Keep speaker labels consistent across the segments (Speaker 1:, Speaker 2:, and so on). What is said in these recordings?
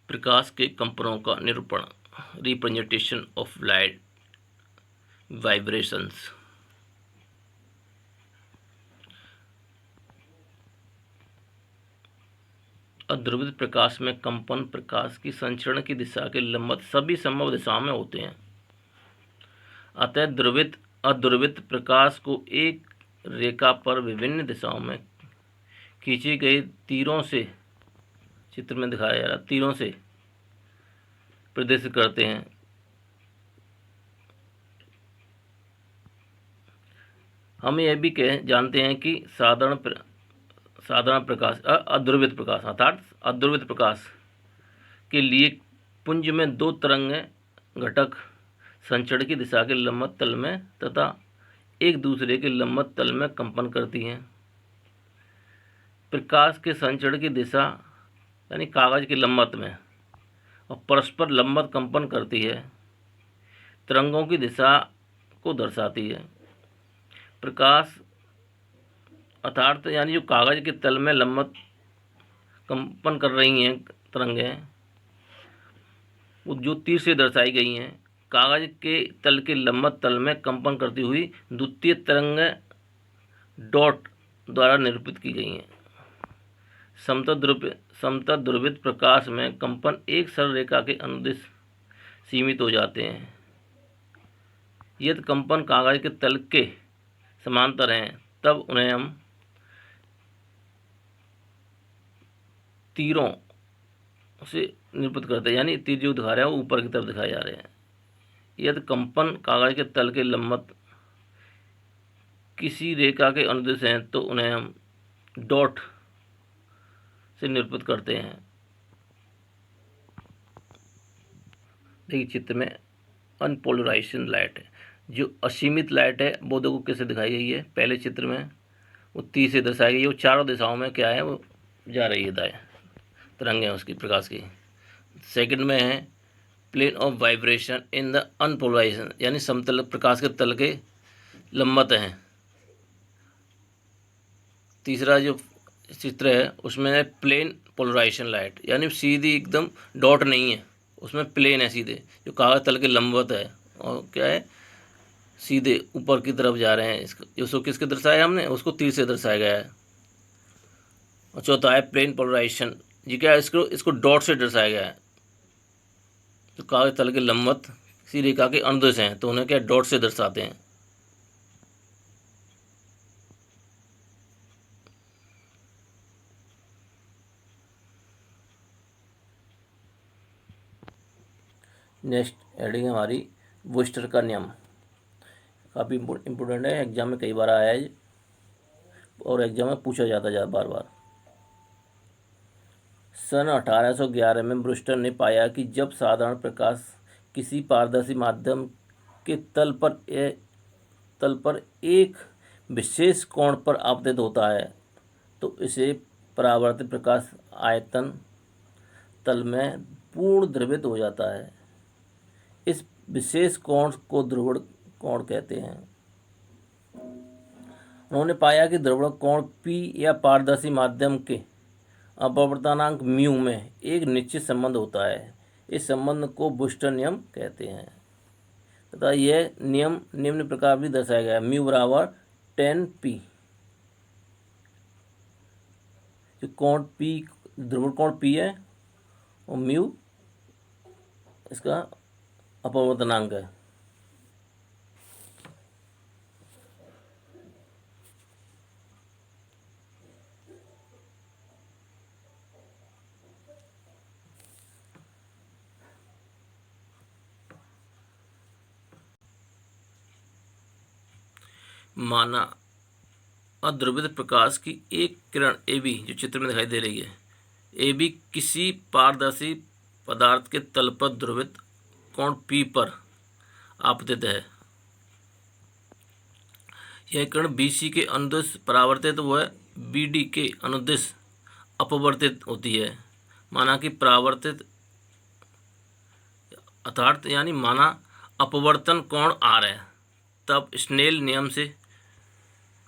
Speaker 1: प्रकाश के कंपनों का निरूपण, रिप्रेजेंटेशन ऑफ लाइट वाइब्रेशंस। अध्रुवित प्रकाश में कंपन प्रकाश की संचरण की दिशा के लंबवत सभी संभव दिशाओं में होते हैं। अतः अध्रुवित प्रकाश को एक रेखा पर विभिन्न दिशाओं में खींची गई तीरों से, चित्र में दिखाया जा रहा, तीरों से प्रदर्शित करते हैं। हम यह भी जानते हैं कि साधारण प्रकाश अध्रुवित प्रकाश अर्थात अध्रुवित प्रकाश के लिए पुंज में दो तरंग घटक संचरण की दिशा के लंबवत तल में तथा एक दूसरे के लंबवत तल में कंपन करती हैं। प्रकाश के संचरण की दिशा यानी कागज के लंबवत में और परस्पर लंबवत कंपन करती है, तरंगों की दिशा को दर्शाती है। प्रकाश अर्थात यानी जो कागज के तल में लंबवत कंपन कर रही हैं तरंगें, वो जो तीर से दर्शाई गई हैं, कागज के तल के लंबवत तल में कंपन करती हुई द्वितीय तरंग डॉट द्वारा निरूपित की गई हैं। समतल ध्रुवित प्रकाश में कंपन एक सरल रेखा के अनुदिश सीमित हो जाते हैं। यदि कंपन कागज के तल के समांतर हैं तब उन्हें हम तीरों से निरूपित करते हैं, यानी तीर जो दिखा रहे हैं वो ऊपर की तरफ दिखाए जा रहे हैं। यदि कंपन कागज के तल के लंबवत किसी रेखा के अनुदिश हैं तो उन्हें हम डॉट से निरूपित करते हैं। देखिए चित्र में अनपोलराइजेशन लाइट है, जो असीमित लाइट है वो देखो कैसे दिखाई गई है। पहले चित्र में वो तीर से दर्शाई गई है, वो चारों दिशाओं में क्या है वो जा रही है, दाएं तरंगें उसकी प्रकाश की। सेकंड में है plane of vibration in the unpolarization, यानी समतल प्रकाश के तल के लंबवत हैं। तीसरा जो चित्र है उसमें है प्लेन पोलराइजेशन लाइट, यानी सीधी एकदम डॉट नहीं है, उसमें प्लेन है सीधे, जो कागज तल के लंबवत है और क्या है सीधे ऊपर की तरफ जा रहे हैं। इसको किसके दर्शाया हमने, उसको तीर से दर्शाया गया है। और चौथा है प्लेन पोलराइजेशन, जी क्या है इसको डॉट से दर्शाया गया है। जो कागज तल के लंबवत किसी रेखा के अनुदिश हैं तो उन्हें क्या डॉट से दर्शाते हैं। नेक्स्ट हेडिंग हमारी वुस्टर का नियम, काफ़ी इम्पोर्टेंट है, एग्जाम में कई बार आया है और एग्जाम में पूछा जाता है बार बार। सन 1811 में ब्रूस्टर ने पाया कि जब साधारण प्रकाश किसी पारदर्शी माध्यम के तल पर एक विशेष कोण पर आपतित होता है तो इसे परावर्तित प्रकाश आयतन तल में पूर्ण द्रवित हो जाता है। इस विशेष कोण को ध्रुवण कोण कहते हैं। उन्होंने पाया कि ध्रुवण कोण P या पारदर्शी माध्यम के अपवर्तनांक म्यू में एक निश्चित संबंध होता है। इस संबंध को ब्रूस्टर नियम कहते हैं तथा यह नियम निम्न प्रकार भी दर्शाया गया है, म्यू बराबर 10P। जो कोण P ध्रुवण कोण P है और म्यू इसका अपवर्तनांक है। माना अध्रुवित प्रकाश की एक किरण AB जो चित्र में दिखाई दे रही है, AB किसी पारदर्शी पदार्थ के तल पर ध्रुवित कोण P पर आपतित है। यह किरण BC के अनुदिश परावर्तित व BD के अनुदिश अपवर्तित होती है। माना कि परावर्तित अर्थात यानी माना अपवर्तन कोण R है, तब स्नेल नियम से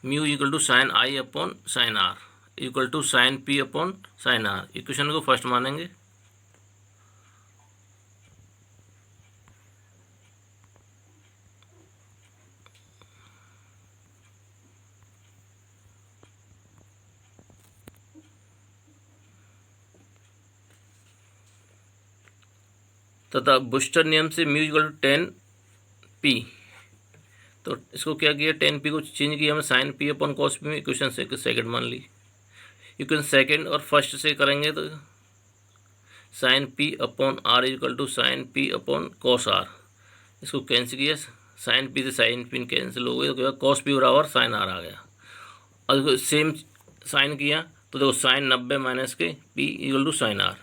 Speaker 1: mu equal to sine I upon sine R equal to sine P upon sine R। Equation को फर्स्ट मानेंगे। तथा बुस्टर नियम से म्यू इक्वल टू 10p। तो इसको क्या किया, 10p को चेंज किया हमें sine p upon cos p में। इक्वेशन सेकंड मान ली। इक्वेशन सेकंड और फर्स्ट से करेंगे तो sine p upon r equal to sine p upon cos r। इसको कैंसिल किया, साइन p से साइन p कैंसिल हो गई, तो कॉस p बराबर साइन r आ गया। और सेम साइन किया तो देखो साइन 90 माइनस के p equal to sine r।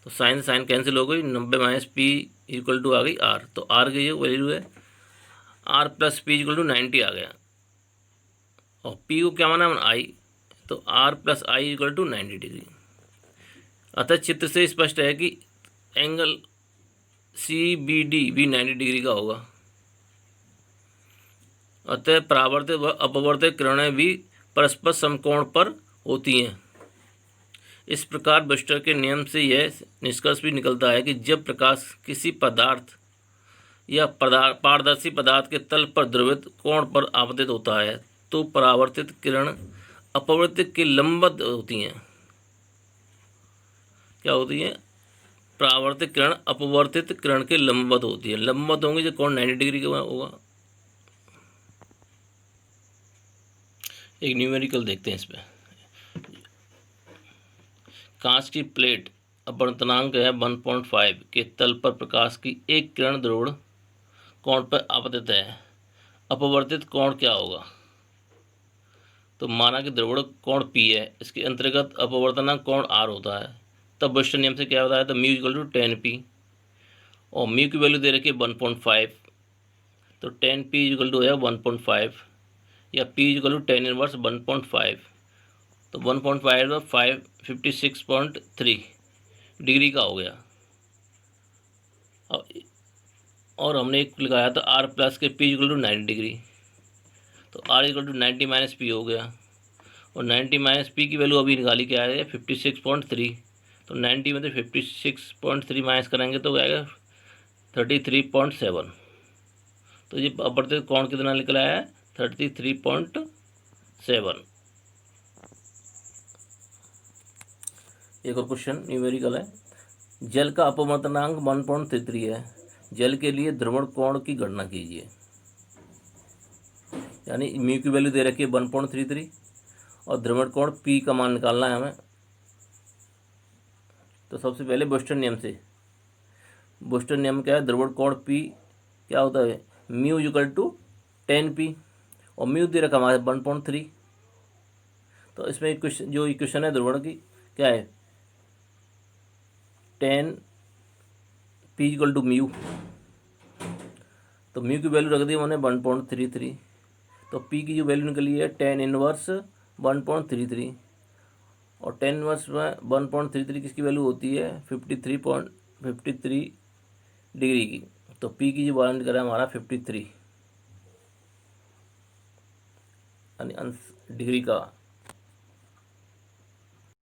Speaker 1: तो साइन से साइन कैंसिल हो गई, 90 माइनस p इक्वल टू आ गई r। तो r की जो वैल्यू है r plus p equal to 90 आ गया। और p को क्या माना हमने i, तो r plus i equal to 90 degree. अतः चित्र से स्पष्ट है कि एंगल CBD भी 90 डिग्री का होगा। अतः परावर्तित व अपवर्तित किरणें भी परस्पर समकोण पर होती हैं। इस प्रकार बस्टर के नियम से यह निष्कर्ष भी निकलता है कि जब प्रकाश किसी पदार्थ या पारदर्शी पदार्थ के तल पर ध्रुवित कोण पर आपतित होता है तो परावर्तित किरण अपवर्तित के लंबवत होती हैं। क्या होती है, परावर्तित किरण अपवर्तित किरण के लंबवत होती है। लंबवत होंगे जो कोण 90 डिग्री का होगा। एक न्यूमेरिकल देखते हैं इसमें। कांच की प्लेट अपवर्तनांक है 1.5 के तल पर प्रकाश की एक किरण ध्रुवण कोण पर आपतित है। अपवर्तित कोण क्या होगा, तो माना कि ध्रुवण कोण P है, इसके अंतर्गत अपवर्तनांक कोण R होता है। तब बस्टर नियम से क्या बताया, तो म्यू इक्वल टू 10p और म्यू की वैल्यू दे रखी है 1.5। तो 10p इक्वल टू है 1.5 या p इक्वल टू 10 इनवर्स 1.5। तो 1.5 56.3 डिग्री का हो गया। और हमने एक लगाया था r प्लस के p इक्वल टू 90 डिग्री। तो r equal to 90 minus p हो गया। और 90 माइनस पी की वैल्यू अभी निकाली क्या है, 56.3। तो 90 में से 56.3 माइनस करेंगे तो आएगा 33.7। तो ये अपवर्तित कोण कितना निकला है, 33.7। एक और क्वेश्चन न्यूमेरिकल है। जल का अपवर्तनांक 1.33 है। जल के लिए ध्रुवण कोण की गणना कीजिए। यानी म्यू की वैल्यू दे रखी है 1.33 और ध्रुवण कोण P का मान निकालना है हमें। तो सबसे पहले बस्टर नियम से, बस्टर नियम क्या है, ध्रुवण कोण P क्या होता है, म्यू इक्वल टू 10p और म्यू दे रखा हमारे 1.3। तो इसमें इक्वेशन जो इक्वेशन है ध्रुवण की क्या है, 10p इक्वल टू म्यू। तो म्यू की वैल्यू रख दी मैंने 1.33। तो p की जो वैल्यू निकली है 10 इनवर्स 1.33 और 10 इनवर्स में 1.33 किसकी वैल्यू होती है 53 डिग्री की। तो p की जो वैल्यू निकला है हमारा 53 यानी डिग्री का